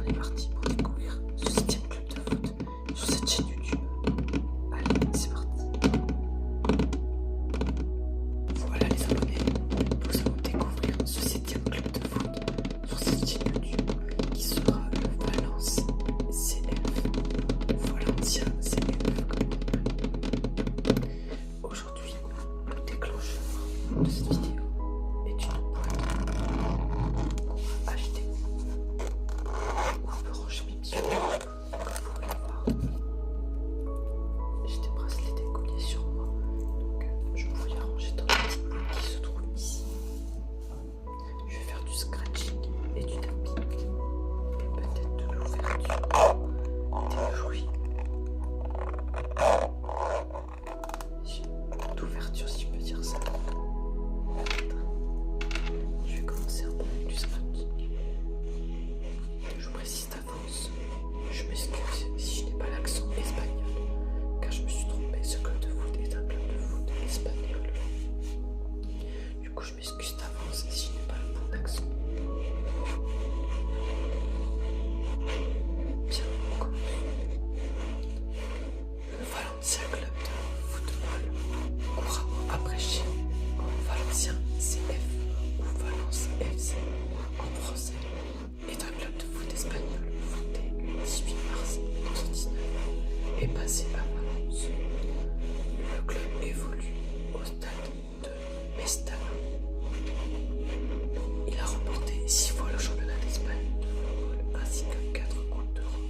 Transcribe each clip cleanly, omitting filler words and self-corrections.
est parti pour découvrir ce 7e club de foot sur cette chaîne YouTube. Allez, c'est parti. Voilà les abonnés, nous allons découvrir ce 7e club de foot sur cette chaîne YouTube qui sera le Valence CF. Valencia CF comme on l'appelle. Aujourd'hui, le déclencheur de cette vidéo est une boîte qu'on va acheter. On peut ranger mes bijoux, comme vous pouvez le voir. J'ai des bracelets décollés sur moi, donc je vais les ranger dans la petite boîte qui se trouve ici. Je vais faire du scratching et du tapping, et peut-être de l'ouverture des jouets. D'ouverture, si je peux dire ça. Je vais commencer un peu avec du scratching. Je vous précise d'avance, je m'excuse si je n'ai pas l'accent espagnol, car je me suis trompé, ce club de foot est un club de foot espagnol. Du coup, je m'excuse d'avance si je n'ai pas le bon accent. Bien, on commence. Le Valencia Club de football, couramment abrégé en Valencien CF ou Valence FC en français, est un club de foot espagnol fondé le 18 mars 1919 et basé à Valence. Le club évolue au stade de Mestalla. Il a remporté 6 fois le championnat d'Espagne de football ainsi que 4 coupes d'Europe,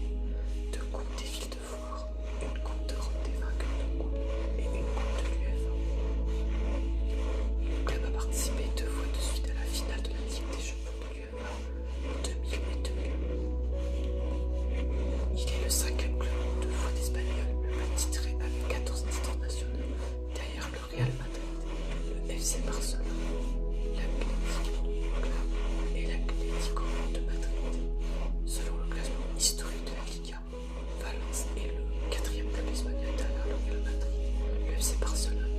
2 coupes des villes de foire, une coupe d'Europe des vainqueurs de coupe et une coupe de l'UEFA. Le club a participé 2 fois de suite à la finale de la Ligue des champions de l'UEFA en 2000 et 2001. Il est le 5e club de foot espagnol le plus titré avec 14 titres nationaux derrière le Real Madrid, le FC Barcelone, l'Atlético Club et l'Atlético de Madrid. Selon le classement historique de la Liga, Valence est le 4e club espagnol derrière le Real Madrid, le FC Barcelone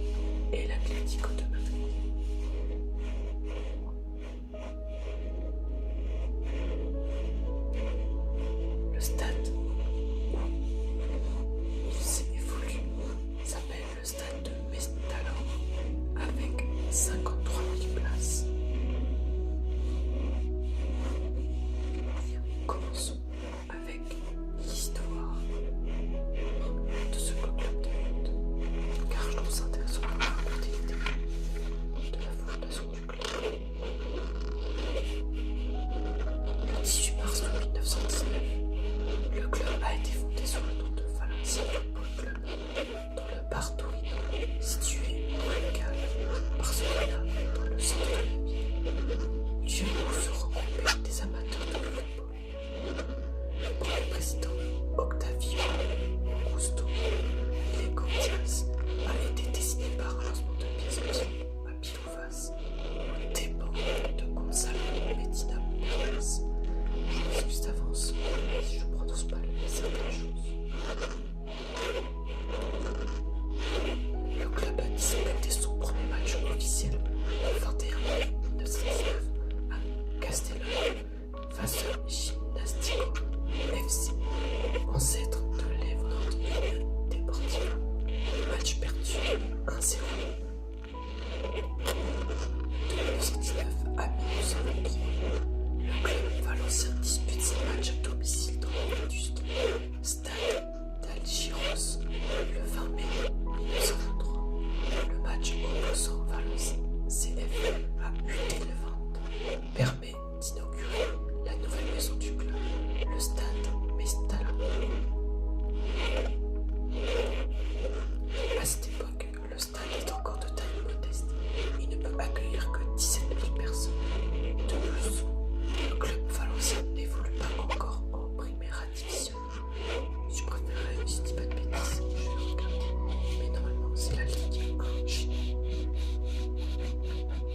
et l'Atlético de Madrid. Le stade où il évolue s'appelle le stade de Mestalla avec 53 000 places. Commençons avec l'histoire de ce club de foot, car je trouve ça intéressant de raconter l'idée de la fondation du club. Le 18 mars 1919, le club a été fondé sous le nom de Valencia Football Club dans le Bartorino, situé au Recal, Barcelona, dans le centre de la ville. Lieu où se regroupaient des amateurs de football. Le premier président, Octavio Augusto Lego Diaz, a été désigné par un lancement de pièces à pile ou face, aux dépens de Gonzalo Medina Pérez. Je m'excuse d'avance si je prononce pas certaines choses. Le club a disputé son premier match officiel le 21 mai 1919 à Castellón face au Gimnástico FC, ancêtre de l'Evenant Unión Deportiva. Match perdu 1-0. De 1919 à 1923, le club valencien dispute ses matchs à domicile dans le vétuste stade d'Algiros le 20 mai 1923. Le match opposant Valence CF à UT Levante permet d'inaugurer la nouvelle maison du club, le stade Mestalla. À cette époque, le stade est encore de taille modeste. Il ne peut accueillir que 17 000 personnes. De plus, le club valencien n'évolue pas encore en Primera División. Je préférerais, si je dis pas de bêtises, je vais regarder. Mais normalement, c'est la Ligue 1 chez nous.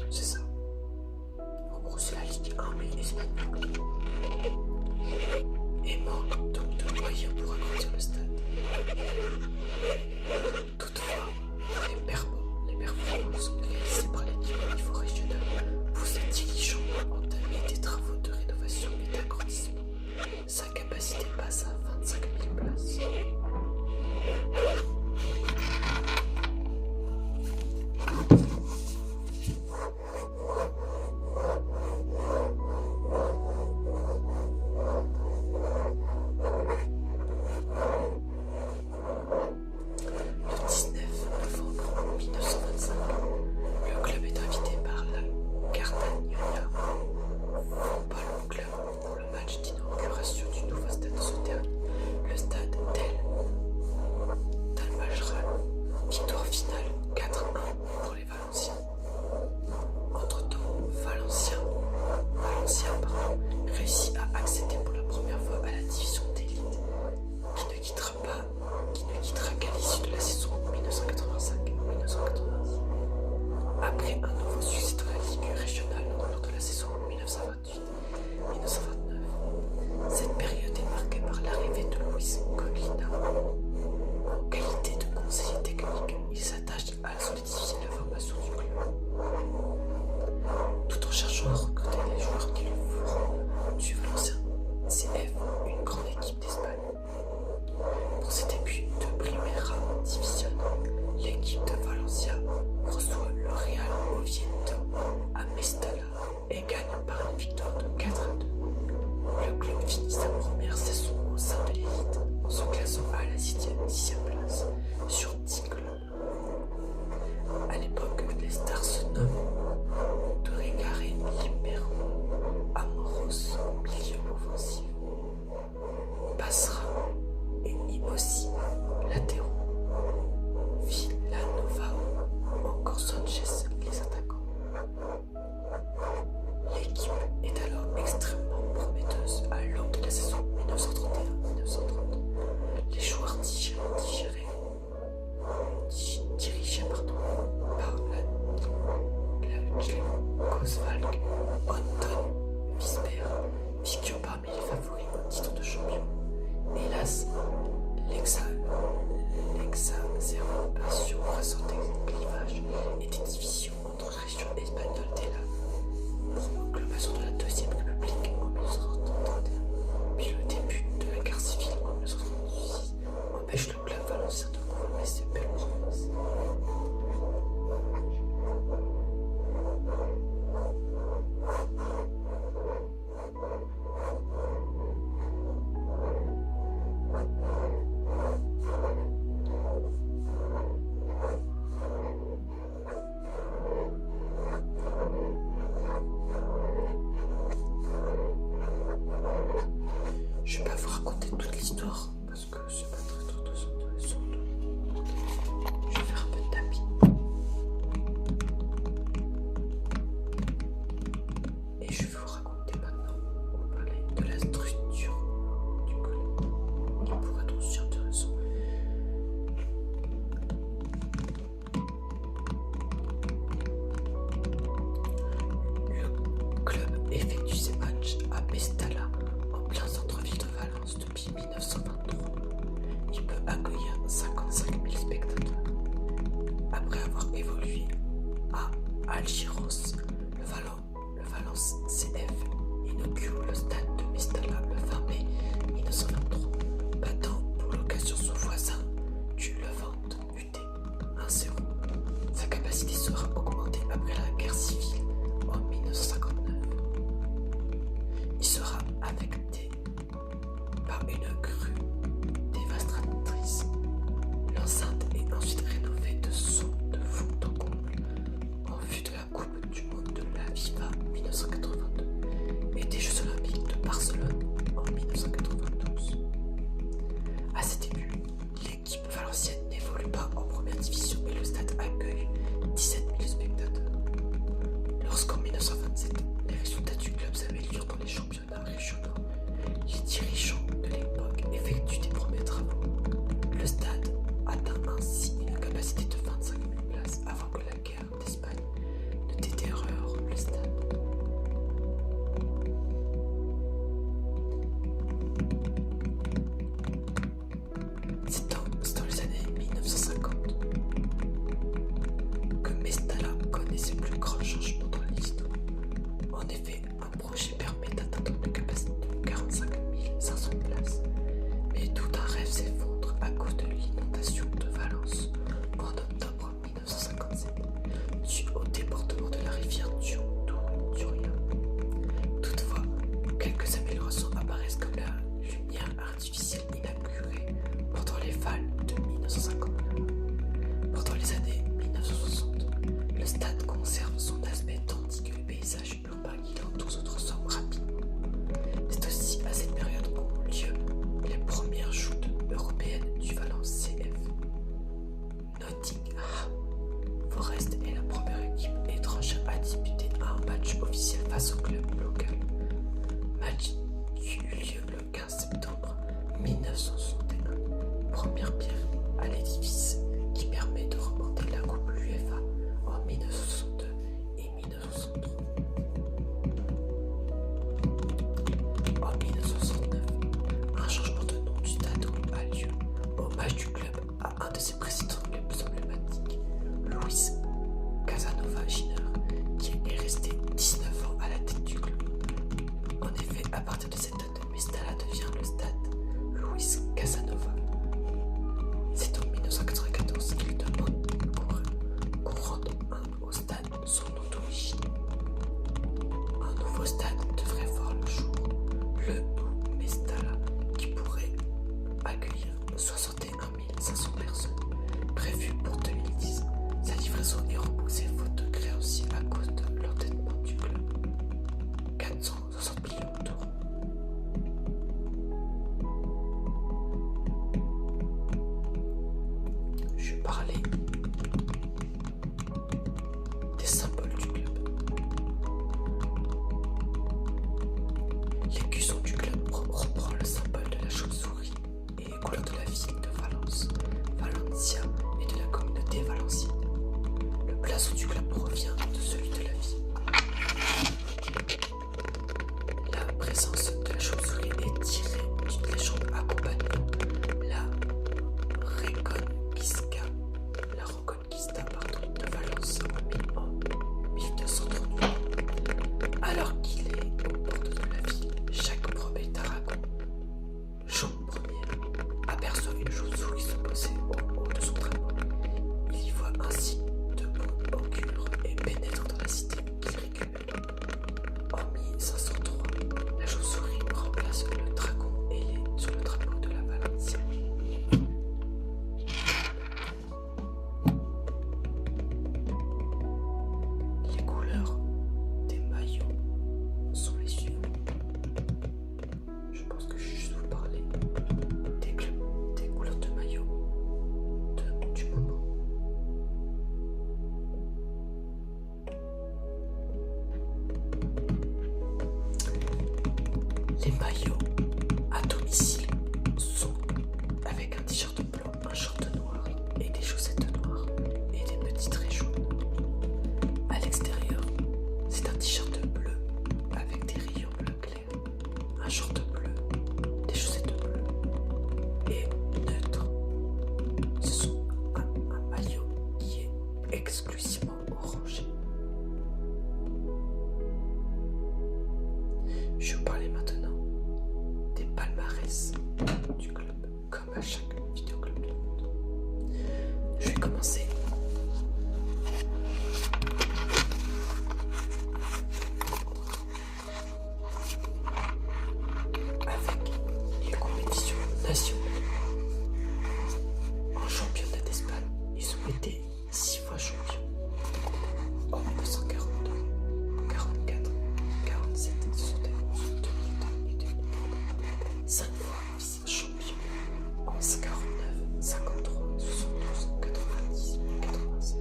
C'est ça. En gros, c'est la Ligue 1 mais espagnole. Et manque donc de moyens pour agrandir le stade. Toutefois, les performances réalisées par l'équipe au niveau régional poussent les dirigeants à entamer des travaux de rénovation et d'agrandissement. 5 capacité passe à 25 000 places. Le 19 novembre 1925, le club est invité par la Cartagena Football Club pour le match d'inauguration du nouveau stade de ce terrain, le stade d'El Majral. Victoire finale 4-1 pour les Valenciens. Entre-temps, Valencia réussit à accéder pour la première fois à la division d'élite, qui ne quittera qu'à l'issue de la saison 1985-1986. Après un nouveau succès dans la Ligue régionale lors de la saison 1928-1929, cette période est marquée par l'arrivée de Luis Colina. En qualité de conseiller technique, il s'attache à solidifier la formation du club, tout en cherchant à recruter les joueurs qui lui feront du Valencia CF une grande équipe d'Espagne. Pour ses débuts de Primera División, l'équipe de Valencia reçoit le Real Oviedo à Mestalla et gagne par une victoire de 4-2. Le club finit sa première saison au sein de l'élite en se classant à la 6e place sur 10 clubs. À l'époque, les stars se nomment Torregare libero, Amoros milieu offensif, Basra et Imossi latéraux, Villanova ou encore Sanchez les attaquants. L'équipe est alors extrêmement prometteuse à l'aube de la saison 1931-1930. Les joueurs dirigés par la Tchécoslovaque Anton Visper figure parmi les favoris au titre de champion. Hélas, l'exacerbation récente des clivages et des divisions entre régions espagnoles dès la proclamation de la Deuxième République en 1931, puis le début de la guerre civile en 1936 empêche le club valencien de confirmer ses belles promesses. Je vais pas vous raconter toute l'histoire parce que c'est pas très intéressant. Je vais faire un peu de tapis. Et je vais vous raconter maintenant, on va parler de la structure du club qui pourrait être aussi intéressant. Le club effectue ses matchs à Mestalla, en plein centre-ville de Valence depuis 1923. Il peut accueillir 55 000 spectateurs. Après avoir évolué à Algiros, le Valence CF inaugure le stade de Mestalla le 20 mai 1923, battant pour l'occasion son voisin du Levante UT 1-0. Sa capacité sera augmentée après la guerre civile en 1959. Il sera affecté par une crue dévastatrice. L'enceinte est ensuite rénovée de fond en comble en vue de la Coupe du Monde de la FIFA 1982 et des Jeux Olympiques de Barcelone en 1992. À ses débuts, l'équipe valencienne n'évolue pas en première division et le stade accueille 17 000 spectateurs. Lorsqu'en 1927, les résultats du club s'améliorent dans les championnats régionaux, les dirigeants de l'époque effectuent cause de l'inondation de Valence en octobre 1957, due au débordement de la rivière Turia. Toutefois, quelques améliorations apparaissent comme la lumière artificielle inaugurée pendant les vals de 1959. Pendant les années 1960, le stade conserve son aspect tandis que le paysage urbain qui l'entoure se transforme rapidement. C'est aussi à cette période qu'ont lieu les premières joutes européennes du Valence CF. Nottingham Forest est la première équipe étrangère à disputer un match officiel face au club local. Match qui eut lieu le 15 septembre 1961. Première pierre à l'édifice qui permet de remporter la Coupe UEFA en 1962 et 1963. En 1969, un changement de nom du stade a lieu, hommage du club à un de ses présidents les plus emblématiques, Luis Casanova Giner, qui est resté 19 ans à la tête du club. En effet, à partir de cette date, Mestalla devient le stade Luis Casanova. C'est en 1994 qu'il demande qu'on rende au stade son nom d'origine. Un nouveau stade devrait voir le jour, le Mestalla, qui pourrait accueillir 61 500 personnes, prévu pour 2010. Sa livraison est repoussée faute de créanciers à cause de l'endettement du club. 460 millions d'euros. Je parlais des symboles du club. L'écusson du club reprend le symbole de la chauve-souris et les couleurs de la ville de Valence, Valencia et de la communauté valencienne. Le blason du club provient de celui de la ville. La présence de la chauve-souris est tirée d'une légende accompagnant la Reconquista de Valence en 1238. Alors qu'il est aux portes de la ville, Jacques Ier d'Aragon, Jean Ier, aperçoit une chauve-souris se poser au haut de son drapeau. Il y voit un signe de bon augure et pénètre dans la cité qu'il récupère. En 1503, la chauve-souris remplace le dragon ailé sur le drapeau de la Valencia. Les couleurs des maillots sont les suivantes. Je pense que je vais juste vous parler des couleurs de maillot du moment. Les maillots à domicile sont avec un t-shirt blanc, un short noir et des chaussettes noires et des petits traits jaunes. À l'extérieur, c'est un t-shirt bleu avec des rayons bleu clair, un short bleu, des chaussettes bleues et neutre. Ce sont un maillot qui est exclusivement orangé. Je vais parler maintenant des palmarès du club, comme à chaque vidéo club de foot. Je vais commencer avec les compétitions nationales. En championnat d'Espagne, ils ont été 6 fois champions. En 1942, 44, 47, 71, 2002 et 2003. 5 fois vice-champions. En 49, 53, 72, 90, 96.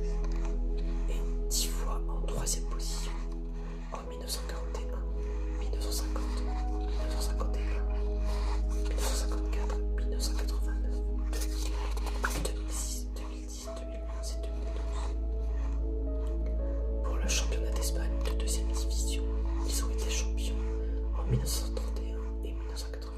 Et 10 fois en 3e position. En 1941, 1950, 1951, 1954, 1989, 2006, 2010, 2011 et 2012. Pour le championnat d'Espagne de 2e division, ils ont été champions en 1931 et 1980.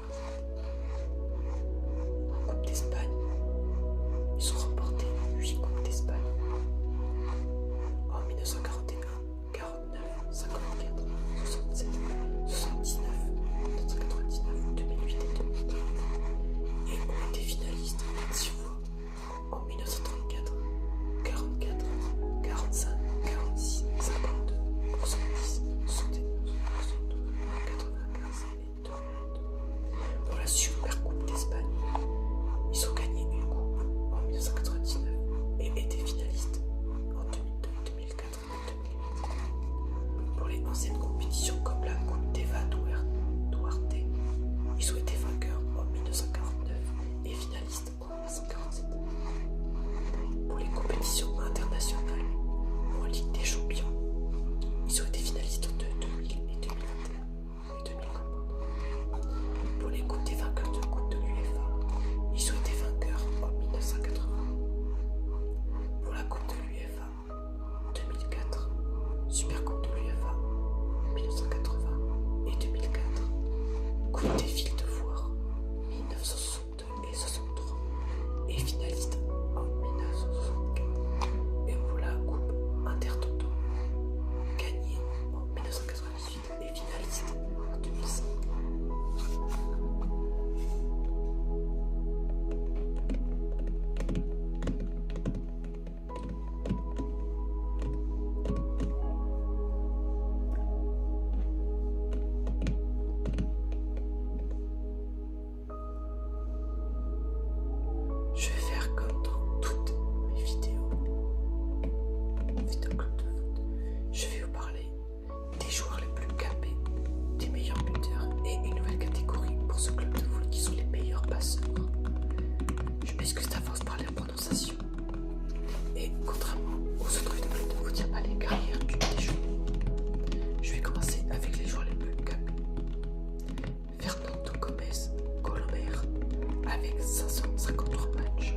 avec 553 matchs.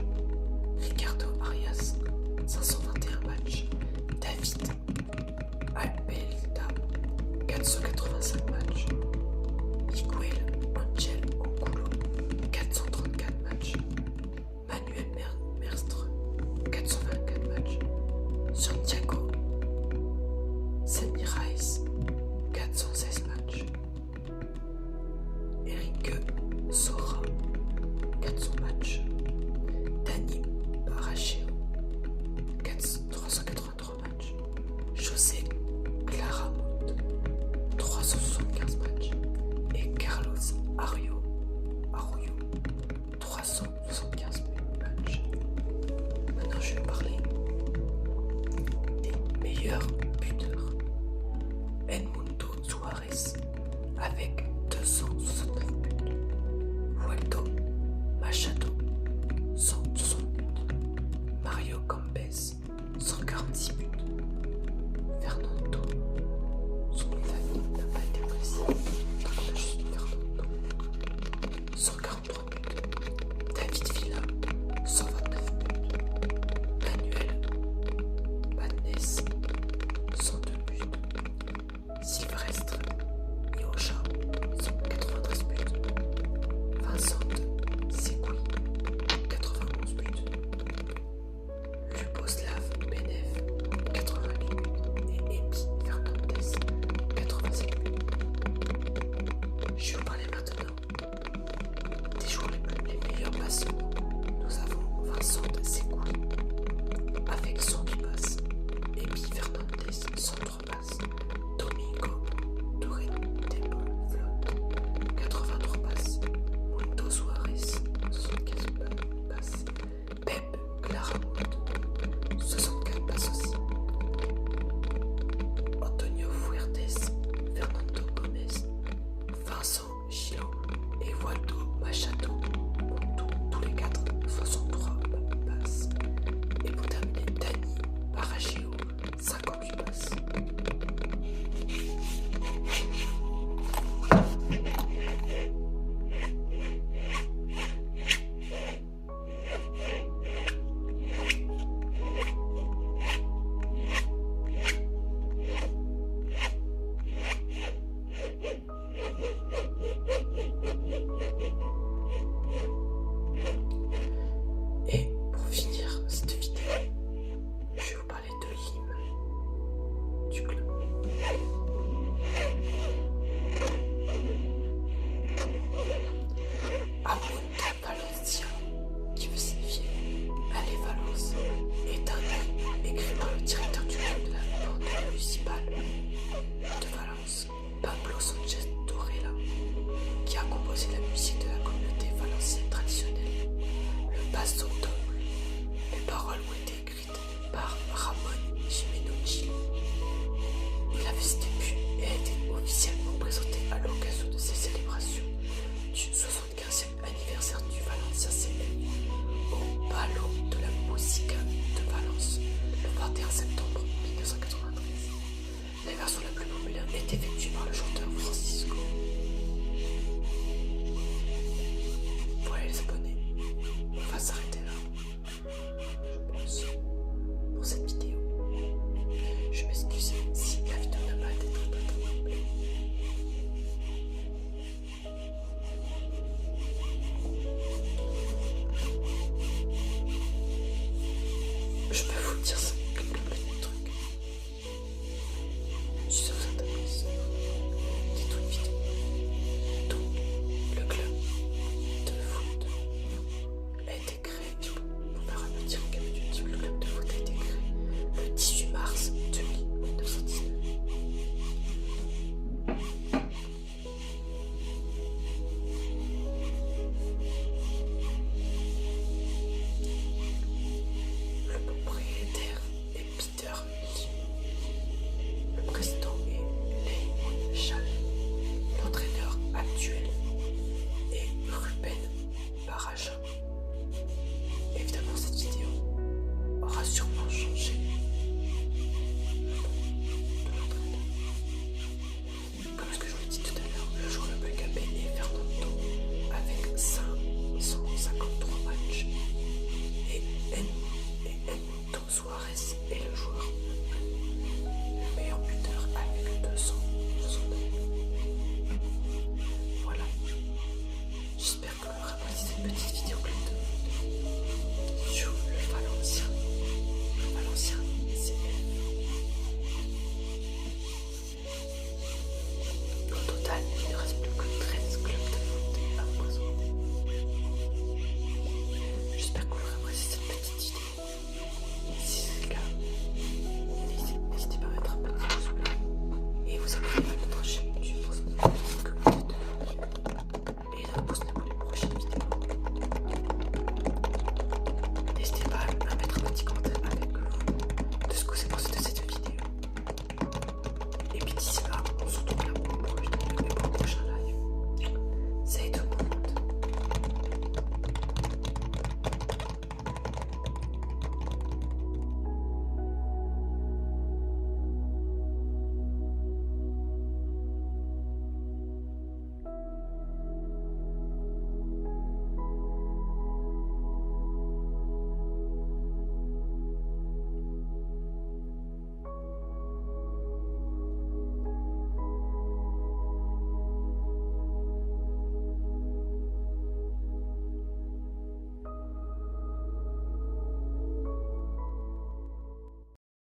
Ricardo Arias, 521 matchs. David Albelda, 485 matchs. Miguel Angel Angulo, 434 matchs. Manuel Merstre, 424 matchs. Santiago Semiraes, 416 matchs. Eric Sora, 400 matchs. Dani Baracheo, 383 matchs. José Claramont, 375 matchs. Et Carlos Arroyo, 375 matchs. Maintenant, je vais parler des meilleurs buteurs. Edmundo Suarez avec 269 buts. Waldo Machado, 160 buts. Mario Campes, 146 buts. Fernando, son nom de famille n'a pas été précis, donc on a juste Fernando, 143 buts. David Villa, 129 buts. Manuel Bannes, 102 buts. Sylvestre Ioja, 193 buts. Vincent Segui, 91 buts. Luboslav Benev, 88 buts. Et Epi Fernandez, 87 buts. Je vais vous parler maintenant des joueurs les meilleurs passeurs. Nous avons Vincent Segui avec 108 passes. Epi Fernandez, 103 passes. Domingo Touré Table Flotte, 83 passes. Mundo Suarez, 75 passes. Pep Claramunt, 64 passes aussi. Antonio Fuertes, Fernando Gomez, Vincent Gillot et Waldo Machado,